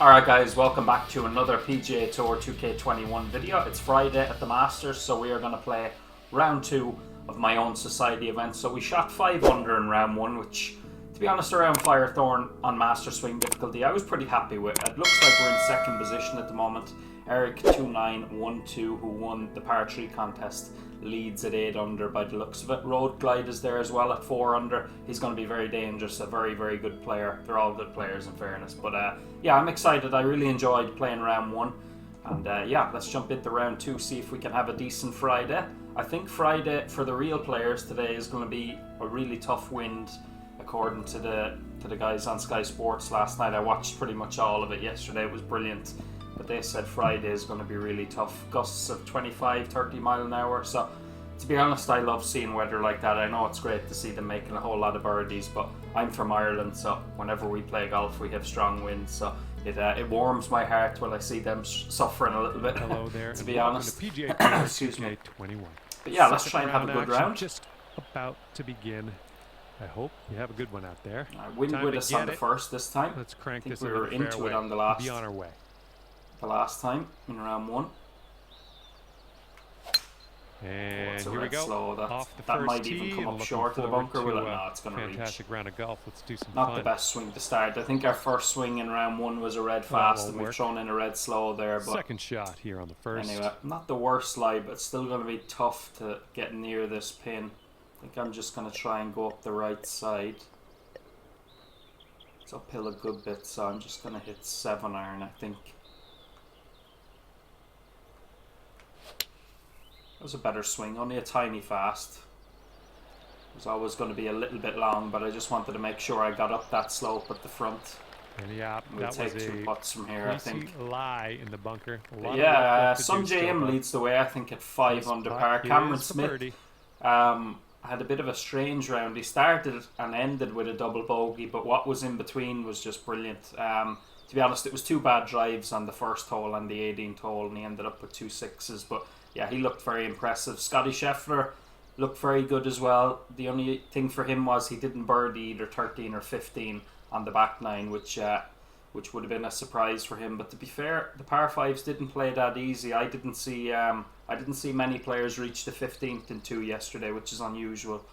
Alright guys, welcome back to another PGA Tour 2K21 video. It's Friday at the Masters, so we are going to play round 2 of my own society event. So we shot 5 under in round 1, which, to be honest, around Firethorn on Master Swing difficulty, I was pretty happy with. It looks like we're in second position at the moment. Eric 2912, who won the par 3 contest, leads at 8 under by the looks of it. Road Glide is there as well at 4 under. He's going to be very dangerous, a very, very good player. They're all good players in fairness. But yeah, I'm excited. I really enjoyed playing round 1. And yeah, let's jump into round 2, see if we can have a decent Friday. I think Friday for the real players today is going to be a really tough wind, according to the guys on Sky Sports last night. I watched pretty much all of it yesterday. It was brilliant. But they said Friday is going to be really tough. Gusts of 25-30 mile an hour. So, to be honest, I love seeing weather like that. I know it's great to see them making a whole lot of birdies, but I'm from Ireland, so whenever we play golf, we have strong winds. So it warms my heart when I see them suffering a little bit. Hello there. To be honest. To PGA Excuse me. 21. But yeah, let's try and have a good round. Just about to begin. I hope you have a good one out there. Wind with us on the first this time. Let's crank this. We were into it on the last. Be on our way. The last time in round 1. And here we go. Slow. Off the that first might tee, even come up short of the bunker, will it? No, it's going to reach. Fantastic round of golf. Let's do some Not fun. the best swing to start. I think our first swing in round 1 was a red fast, and we've thrown in a red slow there. But second shot here on the first. Anyway, not the worst lie, but it's still going to be tough to get near this pin. I think I'm just going to try and go up the right side. It's uphill a good bit, so I'm just going to hit 7 iron, I think. That was a better swing, only a tiny fast. It was always going to be a little bit long, but I just wanted to make sure I got up that slope at the front. And yeah, we'll take 2 putts from here, I think. Lie in the bunker. Yeah, Sun JM leads the way, I think, at 5 under par. Cameron Smith had a bit of a strange round. He started and ended with a double bogey, but what was in between was just brilliant. To be honest, it was 2 bad drives on the first hole and the 18th hole, and he ended up with 2 sixes. But yeah, he looked very impressive. Scotty Scheffler looked very good as well. The only thing for him was he didn't birdie either 13 or 15 on the back 9, which would have been a surprise for him. But to be fair, the par 5s didn't play that easy. I didn't see many players reach the 15th in 2 yesterday, which is unusual.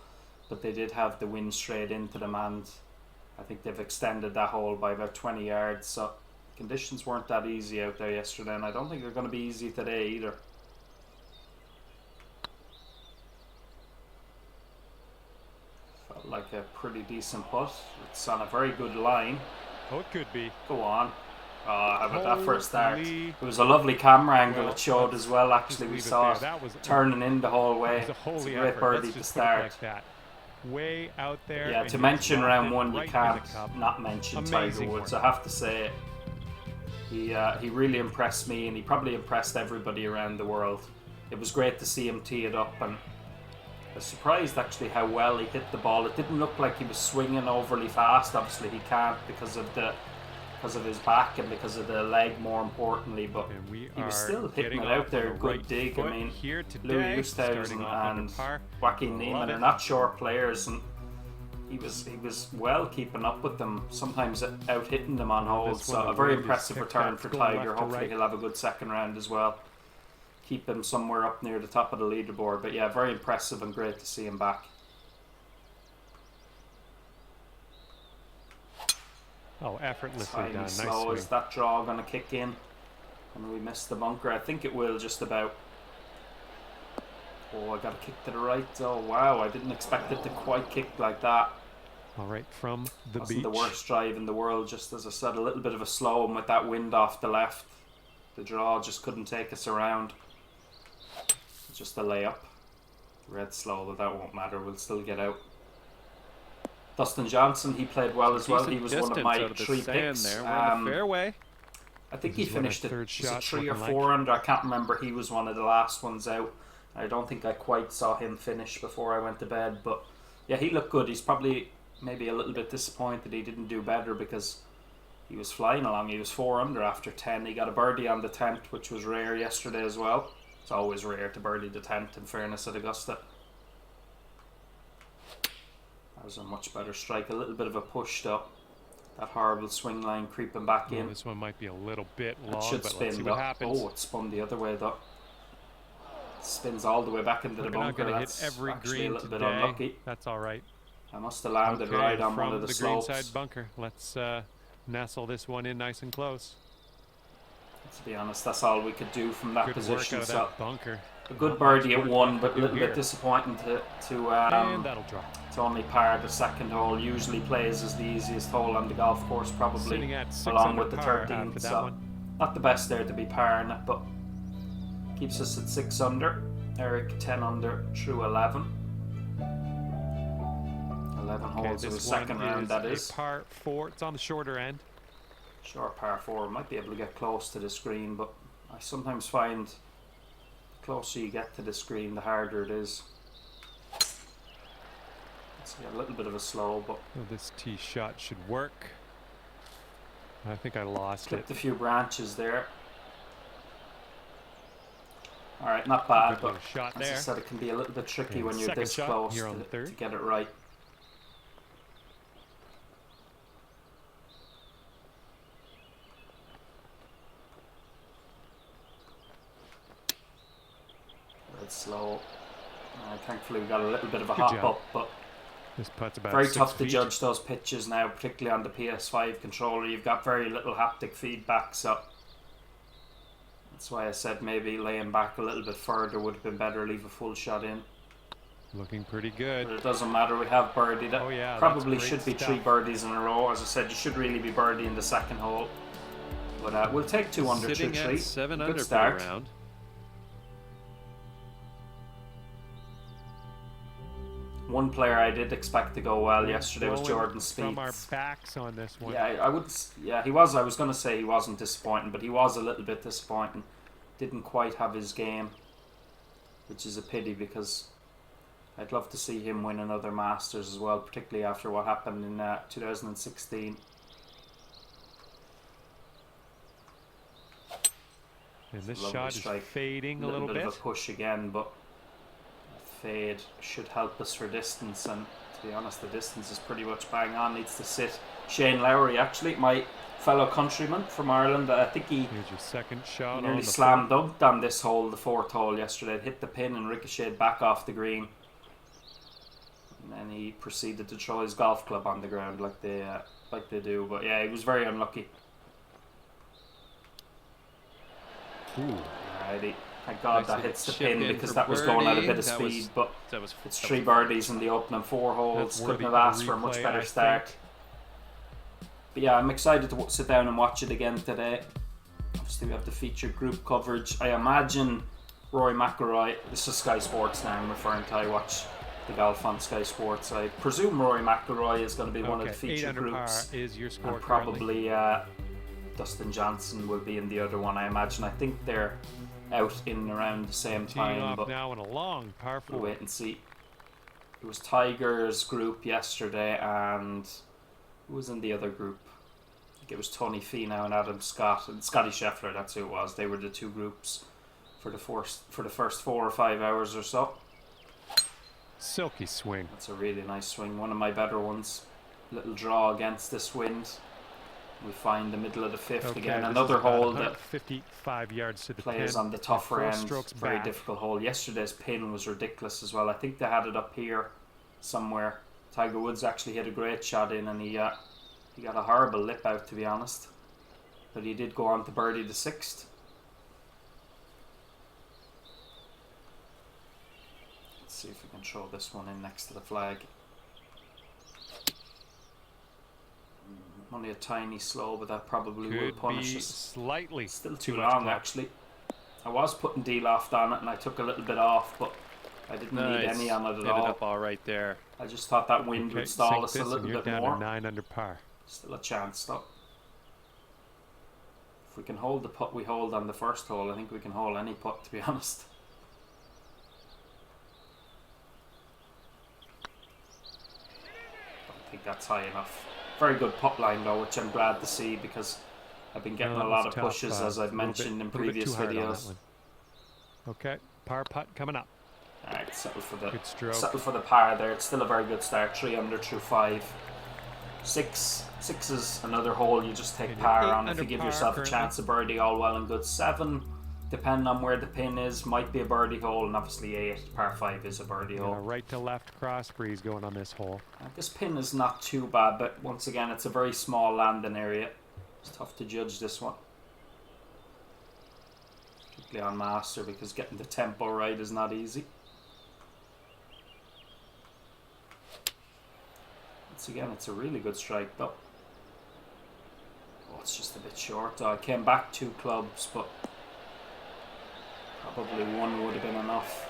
But they did have the wind straight into them, and I think they've extended that hole by about 20 yards. So conditions weren't that easy out there yesterday, and I don't think they're going to be easy today either. Felt like a pretty decent putt. It's on a very good line. Oh, it could be. Go on. How about that for a start? It was a lovely camera angle it showed as well. Actually, we saw it turning in the whole way. It's a great birdie to start. Way out there. Yeah, to mention round 1, you can't not mention Tiger Woods. I have to say, he really impressed me, and he probably impressed everybody around the world. It was great to see him tee it up, and I was surprised actually how well he hit the ball. It didn't look like he was swinging overly fast. Obviously, he can't because of his back and because of the leg, more importantly, but he was still hitting it out there. Good dig. I mean, Louis Oosthuizen and Joaquin Niemann are not short players, and he was well keeping up with them, sometimes out hitting them on holes. So a very impressive return for Tiger. Hopefully he'll have a good second round as well. Keep him somewhere up near the top of the leaderboard. But yeah, very impressive and great to see him back. Oh, effortlessly done. Nice slow. swing. Is that draw going to kick in? And we missed the bunker. I think it will just about. Oh, I got to kick to the right. Oh, wow. I didn't expect it to quite kick like that. All right, from the Wasn't beach. the worst drive in the world. Just as I said, a little bit of a slow, and with that wind off the left, the draw just couldn't take us around. Just a layup. Red slow, but that won't matter. We'll still get out. Dustin Johnson, he played well as well. He was one of my 3 picks. There. Fairway. I think he finished it. Was it 3 or 4 under? I can't remember. He was one of the last ones out. I don't think I quite saw him finish before I went to bed. But yeah, he looked good. He's probably maybe a little bit disappointed he didn't do better because he was flying along. He was 4 under after 10. He got a birdie on the 10th, which was rare yesterday as well. It's always rare to birdie the 10th, in fairness, at Augusta. That was a much better strike. A little bit of a push though. That horrible swing line creeping back in. This one might be a little bit It long, should but spin let's see what happens. Oh, it spun the other way though. It spins all the way back into the bunker. We're not That's hit every actually green a little today. bit unlucky. That's all right. I must have landed right on one of the slopes. Greenside bunker. Let's nestle this one in nice and close. To be honest, that's all we could do from that Good position. Work out of that bunker. A good birdie at one, but a little bit disappointing and that'll drop. to only par the second hole. Usually plays as the easiest hole on the golf course, probably along with the 13th. So not the best there to be parring it, but keeps us at 6 under. Eric 10 under through 11. 11 holes of the second round, that is. Par 4. It's on the shorter end. Short par 4. Might be able to get close to the screen, but I sometimes find the closer you get to the screen, the harder it is. Let's get a little bit of a slow, but this tee shot should work. I think I lost clipped it. a few branches there. All right, not bad, but shot as I said, it can be a little bit tricky when you're this close to get it right. Very slow. Thankfully, we got a little bit of a hop up, but this putt's about very 6 tough to feet. judge those pitches now, particularly on the PS5 controller. You've got very little haptic feedback, so that's why I said maybe laying back a little bit further would have been better. Leave a full shot in. Looking pretty good. But it doesn't matter. We have birdied it. Oh, yeah, probably should be 3 birdies in a row. As I said, you should really be birdie in the second hole. But we'll take 2 under 2 3. 7 Good under start. round. One player I did expect to go well yesterday was Jordan Spieth. From our backs on this one. Yeah, I would. Yeah, he was. I was going to say he wasn't disappointing, but he was a little bit disappointing. Didn't quite have his game, which is a pity because I'd love to see him win another Masters as well, particularly after what happened in 2016. And this shot is fading a little bit. Bit of a push again, but fade should help us for distance, and to be honest, the distance is pretty much bang on. Needs to sit. Shane Lowry, actually, my fellow countryman from Ireland. I think he Here's your second shot. nearly slam dunked on this hole, the 4th hole yesterday. It hit the pin and ricocheted back off the green, and then he proceeded to throw his golf club on the ground like they do. But yeah, he was very unlucky. Ooh. Alrighty. Thank God that hits the pin because for that was going at a bit of birdie. speed, but That was it's 3 birdies in the opening 4 holes. Couldn't have asked for a much better start. But yeah, I'm excited to sit down and watch it again today. Obviously, we have the featured group coverage. I imagine Rory McIlroy, this is Sky Sports now I'm referring to, I watch the golf on Sky Sports. I presume Rory McIlroy is going to be one of the featured groups. Is your score and probably Dustin Johnson will be in the other one, I imagine. I think they're out in around the same time, but now in a long par 4. we'll wait and see. It was Tiger's group yesterday, and who was in the other group? I think it was Tony Finau and Adam Scott and Scotty Scheffler. That's who it was. They were the 2 groups for the first 4 or 5 hours or so. Silky swing. That's a really nice swing. One of my better ones. Little draw against this wind. We find the middle of the 5th again. Another hole that 55 yards to the players pin. on the tougher end. Very back. difficult hole. Yesterday's pin was ridiculous as well. I think they had it up here somewhere. Tiger Woods actually hit a great shot in, and he got a horrible lip out, to be honest. But he did go on to birdie the 6th. Let's see if we can throw this one in next to the flag. Only a tiny slow, but that probably will punish us. Slightly. Still too long, actually. I was putting D-loft on it, and I took a little bit off, but I didn't need any on it at all. Up all right there. I just thought that wind would stall us a little bit down more. To 9 under par. Still a chance, though. If we can hold the putt we hold on the first hole, I think we can hold any putt, to be honest. I think that's high enough. Very good putt line though, which I'm glad to see because I've been getting a lot of pushes, as I've mentioned in previous videos. Okay, par putt coming up. Alright, settle for the par there. It's still a very good start. 3 under through 5. Six is another hole you just take And par you're 8 on if under you give par yourself currently. a chance of birdie, all well and good. 7, depending on where the pin is, might be a birdie hole, and obviously 8, par 5 is a birdie And hole. a right to left cross breeze going on this hole. This pin is not too bad, but once again, it's a very small landing area. It's tough to judge this one, particularly on Master, because getting the tempo right is not easy. Once again, it's a really good strike though. Oh, it's just a bit short. I came back 2 clubs, but probably 1 would have been enough.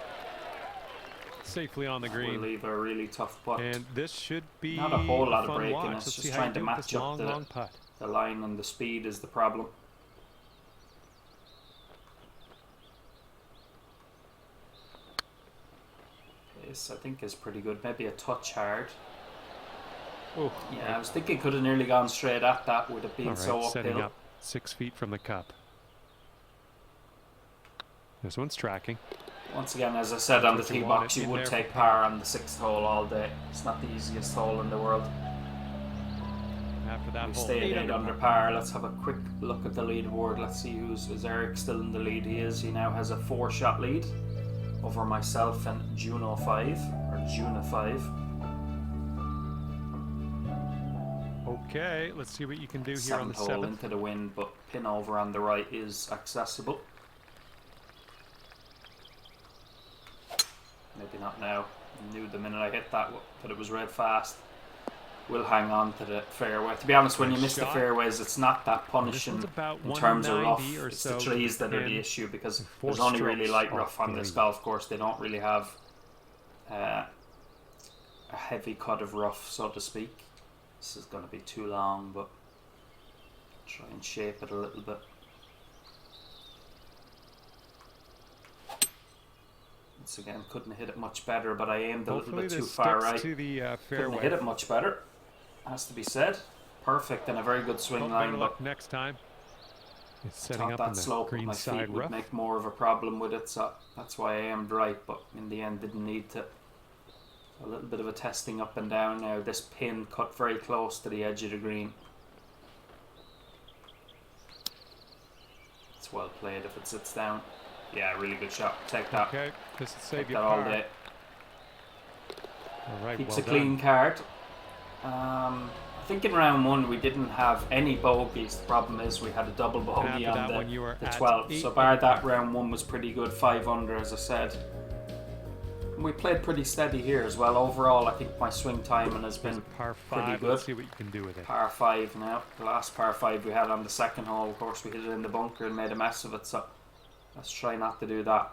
Safely on the Will green. leave a really tough putt. And this should be Not a whole lot of fun breaking. watch. It's Let's just see how trying you to do match with this up long putt. the line, and the speed is the problem. Pace, I think, is pretty good. Maybe a touch hard. Oh, Yeah, I was thinking could have nearly gone straight at that with it being all right, so setting uphill. up 6 feet from the cup. This one's tracking. Once again, as I said on the That's what you tee want box, it you in would there take for par on the 6th hole all day. It's not the easiest hole in the world. After that We hole, stayed 8 8 under par. Let's have a quick look at the leaderboard. Let's see is Eric still in the lead. He is. He now has a 4-shot lead over myself and Juno 5 or Juna 5. Okay, let's see what you can do here on the 7th hole 7th. into the wind, but pin over on the right is accessible. Maybe not now. I knew the minute I hit that it was red fast. We'll hang on to the fairway. To be honest, when you miss the fairways, it's not that punishing in terms of rough. It's the trees that are the issue, because there's only really light rough on this golf course. They don't really have a heavy cut of rough, so to speak. This is going to be too long, but try and shape it a little bit. Once again, couldn't hit it much better, but I aimed a little bit too far right. To the Couldn't fairway. hit it much better, has to be said. Perfect and a very good swing line, Better but luck next time. It's I setting thought up in that the slope with green my side feet would rough. make more of a problem with it, so that's why I aimed right, but in the end didn't need to. A little bit of a testing up and down now. This pin cut very close to the edge of the green. It's well played if it sits down. Yeah, really good shot. Take that. Okay, this will save Take you that all par. day. All right, Keeps well a clean done. card. I think in round 1 we didn't have any bogeys. The problem is we had a double bogey after on that one, you were the at 12th. 8 So bar under that, par. round 1 was pretty good. 5 under, as I said. And we played pretty steady here as well. Overall, I think my swing timing has There's been a par pretty 5. good. Let's see what you can do with it. Par 5 now. The last par 5 we had on the 2nd hole, of course, we hit it in the bunker and made a mess of it. So let's try not to do that.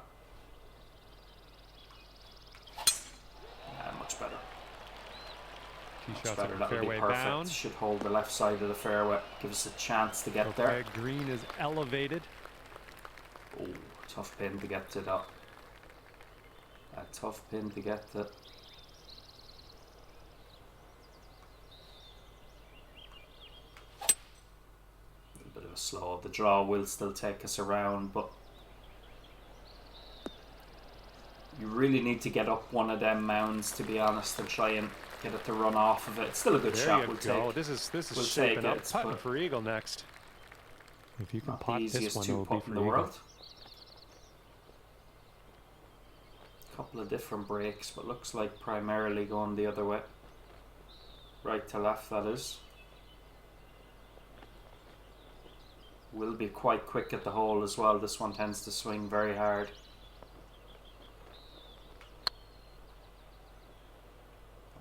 Yeah, much better. Tee Much shots better. on That'll be fairway perfect. bound. Should hold the left side of the fairway. Give us a chance to get there. Okay, green is elevated. Oh, tough pin to get to that. A tough pin to get to. A little bit of a slow. The draw will still take us around, but you really need to get up one of them mounds, to be honest, and try and get it to run off of it. It's still a good There shot. you We'll go. take. This is we'll shaping take up. it, Putting but for eagle next. If you can not the pot this easiest one, it two will be putt for in the eagle. world. Couple of different breaks, but looks like primarily going the other way. Right to left, that is. Will be quite quick at the hole as well. This one tends to swing very hard.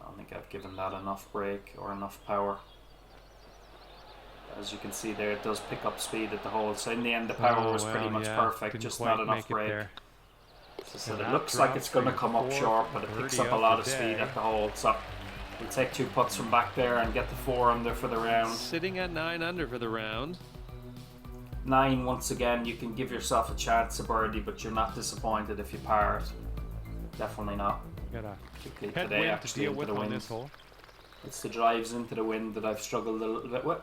I don't think I've given that enough break or enough power. As you can see there, it does pick up speed at the hole. So in the end, the power was pretty much perfect, Didn't just quite not enough make it break. there. So And it that looks like it's going to drops come up for short, but it picks up a birdie lot of of the speed day. at the hole. So we'll take 2 putts from back there and get the 4 under for the round. Sitting at 9 under for the round. 9, once again, you can give yourself a chance of birdie, but you're not disappointed if you par it. Definitely not. Got a Particularly today, headwind to actually, deal into with the on wind. this hole. It's the drives into the wind that I've struggled a little bit with.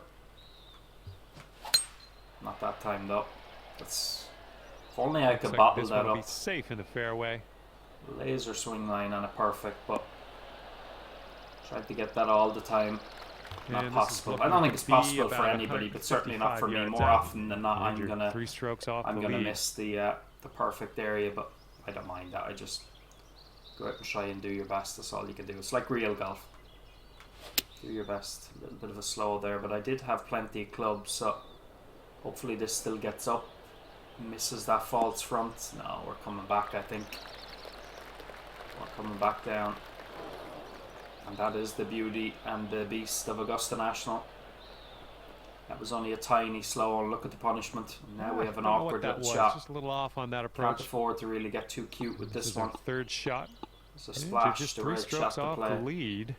Not that time though. If only I Looks could like bottle this that one will up. be safe in the fairway. Laser swing line on a perfect, but tried to get that all the time. not And this is possible. I looking don't think to it's be possible for about anybody, but certainly not for me. 155 More yards often than not, And I'm you're gonna 3 strokes off the gonna lead. miss the perfect area, but I don't mind that. I just go out and try and do your best. That's all you can do. It's like real golf. Do your best. A little bit of a slow there, but I did have plenty of clubs, so hopefully this still gets up. Misses that false front. No, we're coming back, I think. We're coming back down. And that is the beauty and the beast of Augusta National. That was only a tiny slow, and look at the punishment. Now we have an awkward little shot. Just a little off on that Can't approach. afford to really get too cute with This this is one. our third shot. It's a And splash, you're just the 3 right shot strokes to off play. the lead.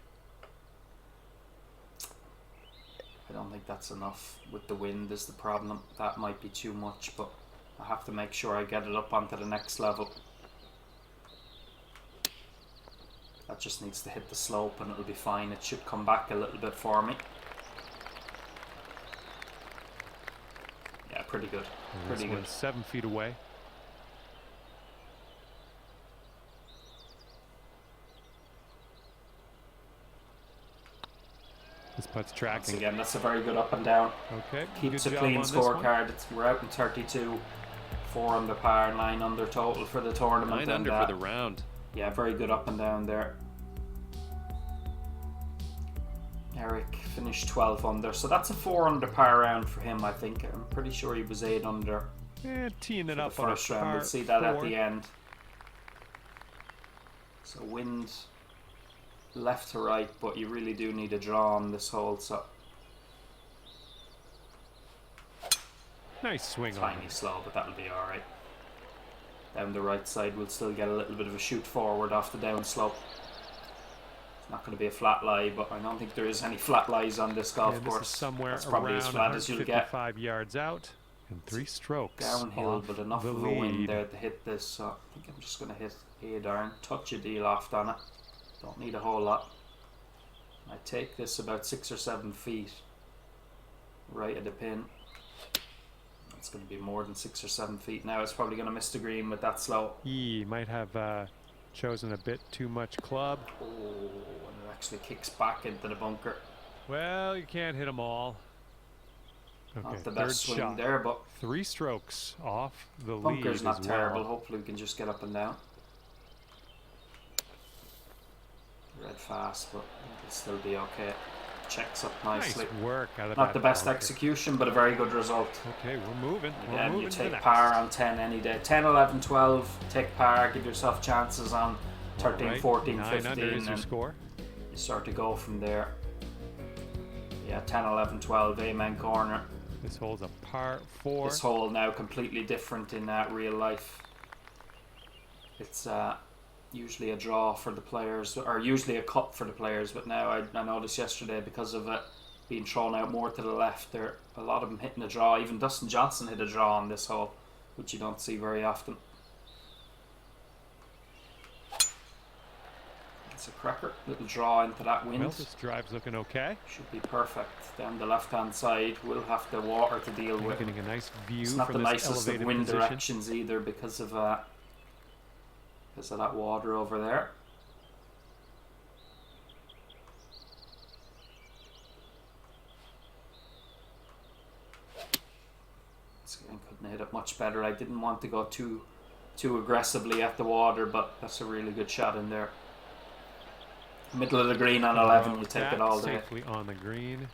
I don't think that's enough. With the wind is the problem. That might be too much, but I have to make sure I get it up onto the next level. That just needs to hit the slope and it'll be fine. It should come back a little bit for me. Yeah, pretty good. Pretty good. 7 feet away. This putt's tracking. Once again, that's a very good up and down. Okay. Keeps a good clean job on scorecard. We're out in 32. 4 under par, 9 under total for the tournament. 9 under for the round. Yeah, very good up and down there. Eric finished 12 under, so that's a 4 under par round for him, I think. I'm pretty sure he was 8 under. Teeing it The up on a first round, par we'll see that at 4. the end. So wind left to right, but you really do need a draw on this hole, so Nice swing on tiny it. slow, but that'll be alright. Down the right side, we'll still get a little bit of a shoot forward off the down slope. It's not going to be a flat lie, but I don't think there is any flat lies on this golf And course. this is somewhere That's probably as around flat as you'll get. 155 yards out and 3 strokes. Downhill, off but enough the of a wind lead. there to hit this, so I think I'm just going to hit a iron, touch a deal off on it. Don't need a whole lot. I take this about 6 or 7 feet right at the pin. It's going to be more than 6 or 7 feet now. It's probably going to miss the green with that slow. He might have chosen a bit too much club. Oh, and it actually kicks back into the bunker. Well, you can't hit them all. Okay, Not the third best swing shot. there, but 3 strokes off the lead. bunker's not as terrible. well. Hopefully we can just get up and down. Red fast, but it'll still be okay. Checks up nicely. Nice work out of Not that the best bunker. execution, but a very good result. Okay, we're moving. We're Again, moving you to the take next. par on 10 any day. 10, 11, 12, take par, give yourself chances on 13, Right, 14, 9 15, under is your and score. you start to go from there. Yeah, 10, 11, 12, amen corner. This hole's a par 4. This hole now completely different in real life. It's usually a draw for the players, or usually a cut for the players, but now I noticed yesterday, because of it being thrown out more to the left, there a lot of them hitting a draw. Even Dustin Johnson hit a draw on this hole, which you don't see very often. It's a cracker, little draw into that wind. Well, this drive's looking okay. Should be perfect. Down the left hand side, we'll have the water to deal You're with. getting a nice view It's not the from this nicest of elevated wind position. directions either, because of that water over there. I couldn't hit it much better. I didn't want to go too aggressively at the water, but that's a really good shot in there. Middle of the green on 11, you take it all day. Safely on the green.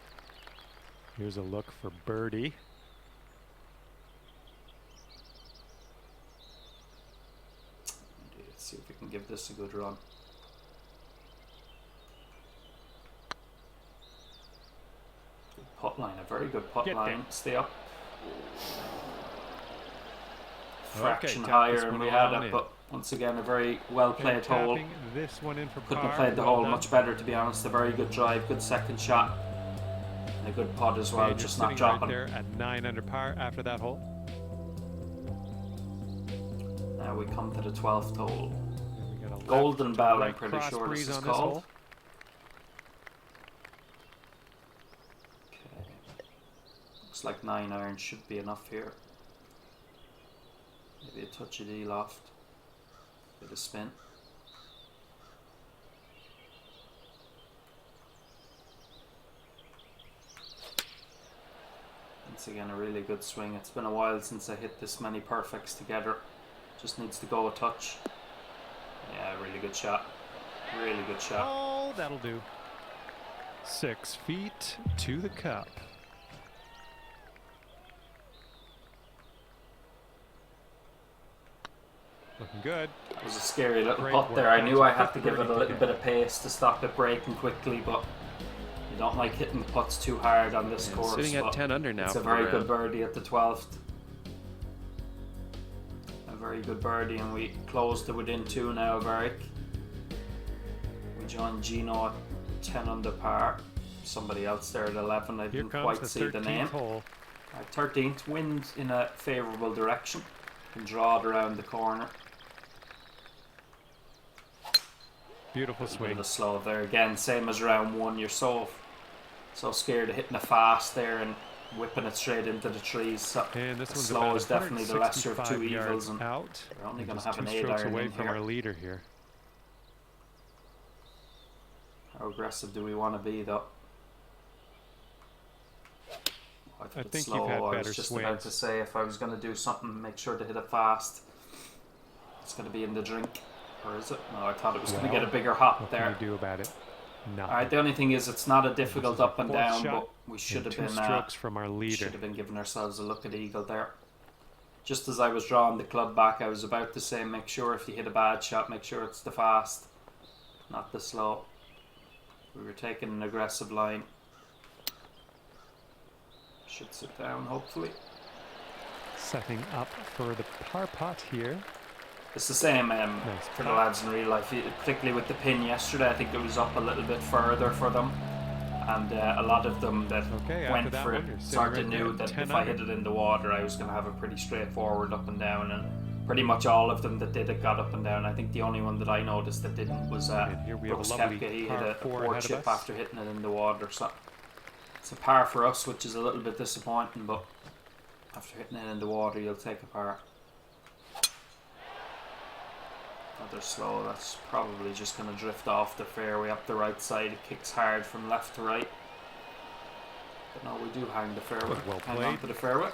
Here's a look for birdie. Let's see if we can give this a good run. Good putt line, a very good putt Get line. there. Stay up. Okay, Fraction tap higher this and one we had on it, in. but once again a very well played hole. Tapping this one in for Couldn't par. have played the Well hole done. much better, to be honest. A very good drive, good second shot, and a good putt as well, And you're just not sitting dropping. right there at 9 under par after that hole. Now we come to the 12th hole. And we got a Golden left Bell, to I'm right pretty cross sure this breeze is on this called. hole. Okay. Looks like 9 iron should be enough here. Maybe a touch of D-loft. Bit of spin. Once again, a really good swing. It's been a while since I hit this many perfects together. Just needs to go a touch. Yeah, really good shot. Really good shot. Oh, that'll do. 6 feet to the cup. Looking good. It was a scary little Great putt work. there. I knew I had to Fifth give it a birdie little today. bit of pace to stop it breaking quickly, but you don't like hitting the putts too hard on this And course. sitting at but 10 under now it's a for very the good round. birdie at the 12th. A very good birdie, and we closed to within 2 now, Varric. We joined Gino at 10 under par. Somebody else there at 11. I Here didn't comes quite the see the 13th name. hole. 13th, wind in a favourable direction. Can draw it around the corner. Beautiful Bit swing. of a slow there again, same as round 1. You're so scared of hitting it fast there and whipping it straight into the trees. So And this the one's slow about is definitely the lesser of 165 two evils, yards and out. we're only And going to just have an 2 8 strokes iron away in from here. our leader here. How aggressive do we want to be, though? I I think it's think slow. you've had I better was just about swings. to say, if I was going to do something, make sure to hit it fast. It's going to be in the drink, or is it? No, I thought it was going to get a bigger hop What there. can you do about it? Nothing. Alright, the only thing is it's not a difficult This is our up and fourth down, shot, but we should and have 2 been strokes from our leader. should have been giving ourselves a look at eagle there. Just as I was drawing the club back, I was about to say, make sure if you hit a bad shot, make sure it's the fast, not the slow. We were taking an aggressive line. Should sit down, hopefully. Setting up for the par putt here. It's the same for the putt. lads in real life, particularly with the pin yesterday. I think it was up a little bit further for them, and a lot of them that Okay, after went that for one, it you're sitting sort of right there knew at that 10 if I under. hit it in the water, I was going to have a pretty straightforward up and down, and pretty much all of them that did it got up and down. I think the only one that I noticed that didn't was And here we have a Brooks lovely Koepka. He hit par a 4 poor ahead of chip us. after hitting it in the water, so it's a par for us, which is a little bit disappointing, but after hitting it in the water, you'll take a par. Another slow, that's probably just going to drift off the fairway up the right side. It kicks hard from left to right. But no, we do hang the fairway. Well Hang played. on to the fairway.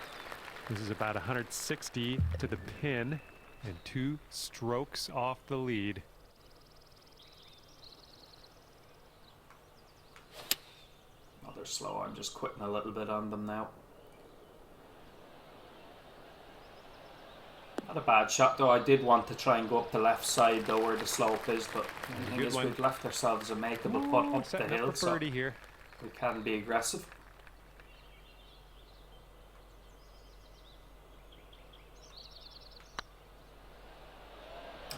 This is about 160 to the pin and 2 strokes off the lead. Another slow, I'm just quitting a little bit on them now. Not a bad shot though. I did want to try and go up the left side though where the slope is, but the thing good is one. we've left ourselves a makeable putt up the Setting hill, up for so birdie here. we can be aggressive.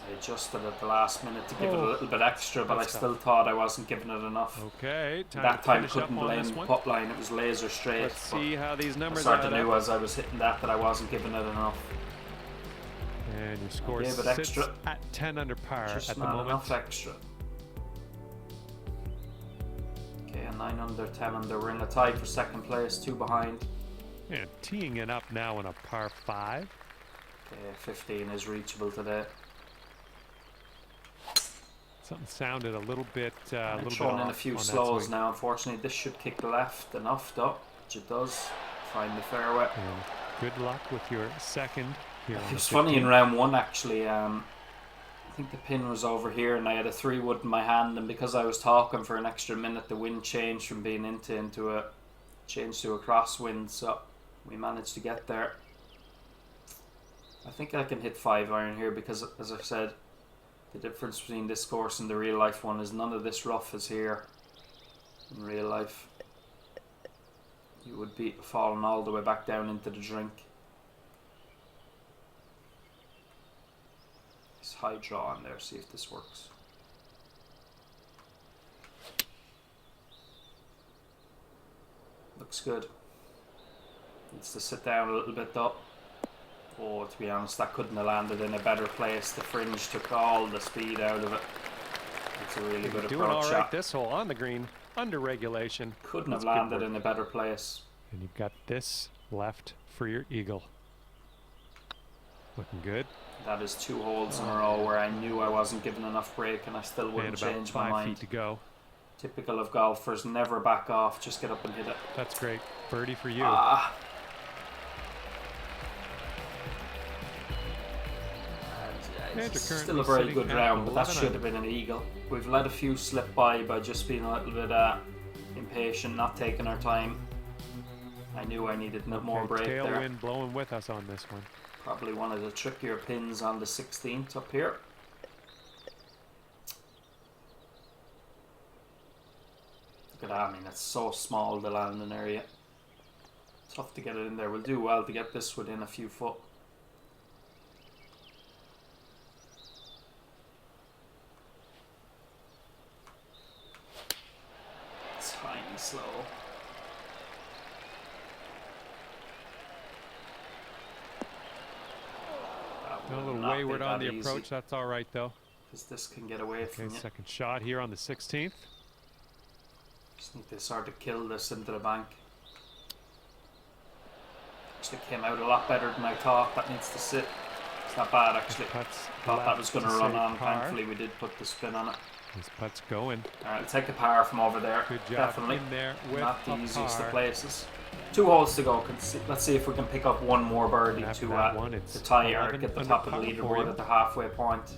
I adjusted at the last minute to give it a Oh, little bit extra, but I that's still thought I wasn't giving it enough. Okay, time That to time finish up couldn't on this blame one. putt line, it was laser straight. Let's but see how these I numbers sort add of knew up. as I was hitting that I wasn't giving it enough. And your score gave it sits extra. at 10 under par Just at the not moment. enough extra. Okay, a 9 under, 10 under. We're in a tie for second place, 2 behind. And teeing it up now on a par 5. Okay, 15 is reachable today. Something sounded a little bit I'm off throwing in a few on that slows swing. now. Unfortunately, this should kick left enough though, which it does. Find the fairway. And good luck with your second here. on It the was funny in 15th. round 1 actually. I think the pin was over here, and I had a 3 wood in my hand, and because I was talking for an extra minute, the wind changed from being into a crosswind, so we managed to get there. I think I can hit 5 iron here because, as I said, the difference between this course and the real life one is none of this rough is here. In real life, you would be falling all the way back down into the drink. It's high draw on there, see if this works. Looks good. Needs to sit down a little bit though. Oh, to be honest, that couldn't have landed in a better place. The fringe took all the speed out of it. It's a really good Doing approach all right shot. this hole on the green, under regulation. Couldn't have That's good landed work. in a better place. And you've got this left for your eagle. Looking good. That is 2 holes in a row where I knew I wasn't given enough break, and I still And wouldn't about change my 5 mind. feet to go. Typical of golfers, never back off, just get up and hit it. That's great. Birdie for you. Ah, And you're Still currently a very sitting good at round, but that 11 should have been an eagle. We've let a few slip by just being a little bit impatient, not taking our time. I knew I needed more break there. Tailwind blowing with us on this one. Probably one of the trickier pins on the 16th up here. Look at that, I mean, it's so small, the landing area. Tough to get it in there. We'll do well to get this within a few foot. It's tiny slow. A little wayward on the approach. That's all right, though. Because this can get away from you. Second shot here on the 16th. Just need to sort of kill this into the bank. Actually came out a lot better than I thought. That needs to sit. It's not bad, actually. I thought that was going to run on. Thankfully, we did put the spin on it. This putt's going. Alright, I'll take a par from over there. Good job. Definitely. In there with not the easiest par. of places. 2 holes to go. Let's see if we can pick up one more birdie to tie Eric at the top of the leaderboard at the halfway point.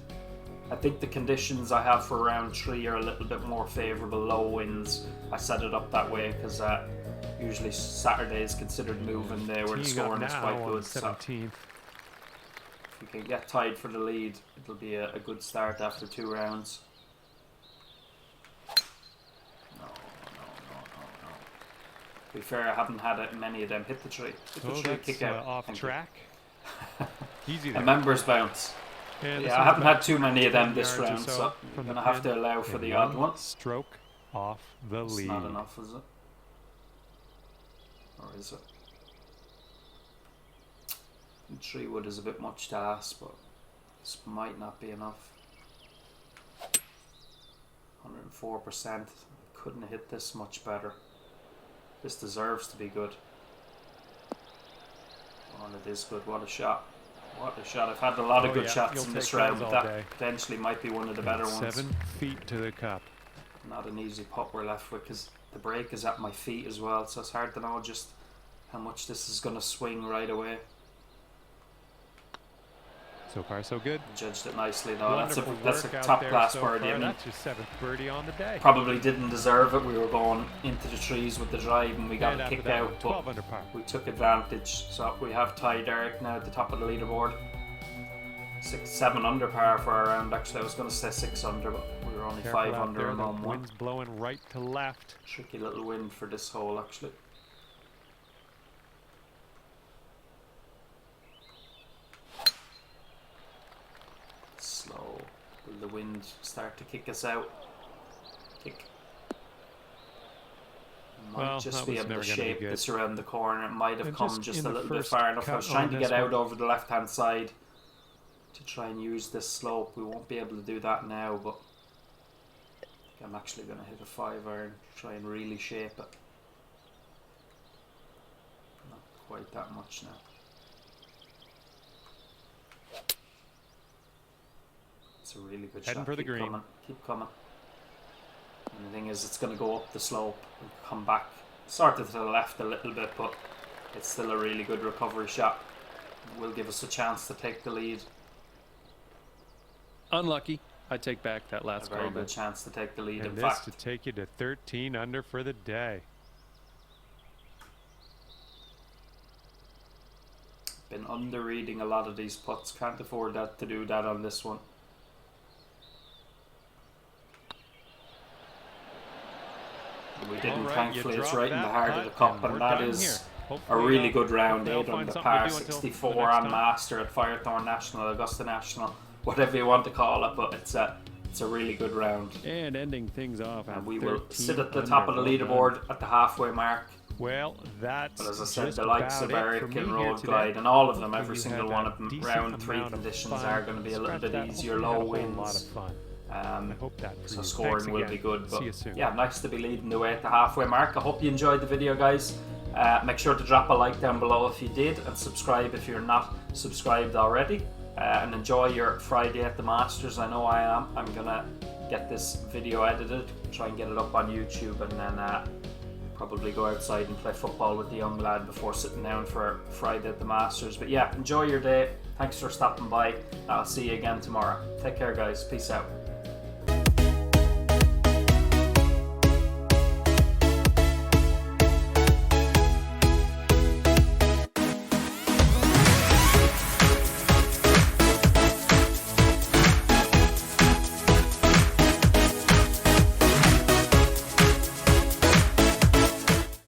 I think the conditions I have for round 3 are a little bit more favourable. Low winds. I set it up that way because usually Saturday is considered moving day where the scoring is quite good. So if we can get tied for the lead, it'll be a good start after 2 rounds. To be fair, I haven't had many of them hit the tree. Hit the tree, kick out. Off track. Easy there. A members bounce. Yeah, I haven't had too many of them this round, so I'm going to have to allow for the odd one. Stroke off the lead. It's not enough, is it? Or is it? 3 wood is a bit much to ask, but this might not be enough. 104%. Couldn't have hit this much better. This deserves to be good. Oh, and it is good. What a shot. What a shot. I've had a lot of good shots in this round, but that potentially might be one of the better ones. 7 feet to the cup. Not an easy putt we're left with because the break is at my feet as well, so it's hard to know just how much this is going to swing right away. So far, so good. Judged it nicely though. Wonderful That's a work out top there class so birdie. far. I mean, That's your 7th birdie on the day. probably didn't deserve it. We were going into the trees with the drive and we got a kick out, 12 under par. we took advantage. So we have tied Eric now at the top of the leaderboard. 7 under par for our round. Actually, I was going to say 6 under, but we were only 5 under and on 1. Wind's blowing right to left. Tricky little wind for this hole, actually. Slow. Will the wind start to kick us out? Kick. Might just be able to shape this around the corner. It might have come just a little bit far enough. I was trying to get out over the left hand side to try and use this slope. We won't be able to do that now, but I'm actually going to hit a 5-iron, try and really shape it. Not quite that much now. It's a really good Heading shot. for the green. Keep coming. And the thing is, it's going to go up the slope and come back sort of to the left a little bit, but it's still a really good recovery shot. It will give us a chance to take the lead. Unlucky. I take back that last comment. A very good chance to take the lead. And in this fact, to take you to 13 under for the day. Been under reading a lot of these putts. Can't afford to do that on this one. We didn't, thankfully. It's right in the heart of the cup, and that is a really good round. 8 under par, 64 on Master at Firethorn National, Augusta National, whatever you want to call it, but it's a really good round. And ending things off, and we will sit at the top of the leaderboard at the halfway mark. Well, that's but as I said, the likes of Eric and Road Glide and all of them, every single one of them, round 3 conditions are going to be a little bit easier, low winds. I hope that so scoring will be good, but yeah, nice to be leading the way at the halfway mark. I hope you enjoyed the video, guys. Make sure to drop a like down below if you did, and subscribe if you're not subscribed already, and enjoy your Friday at the Masters. I know I am. I'm gonna get this video edited, try and get it up on YouTube, and then probably go outside and play football with the young lad before sitting down for Friday at the Masters. But yeah, enjoy your day. Thanks for stopping by. I'll see you again tomorrow. Take care, guys. Peace out.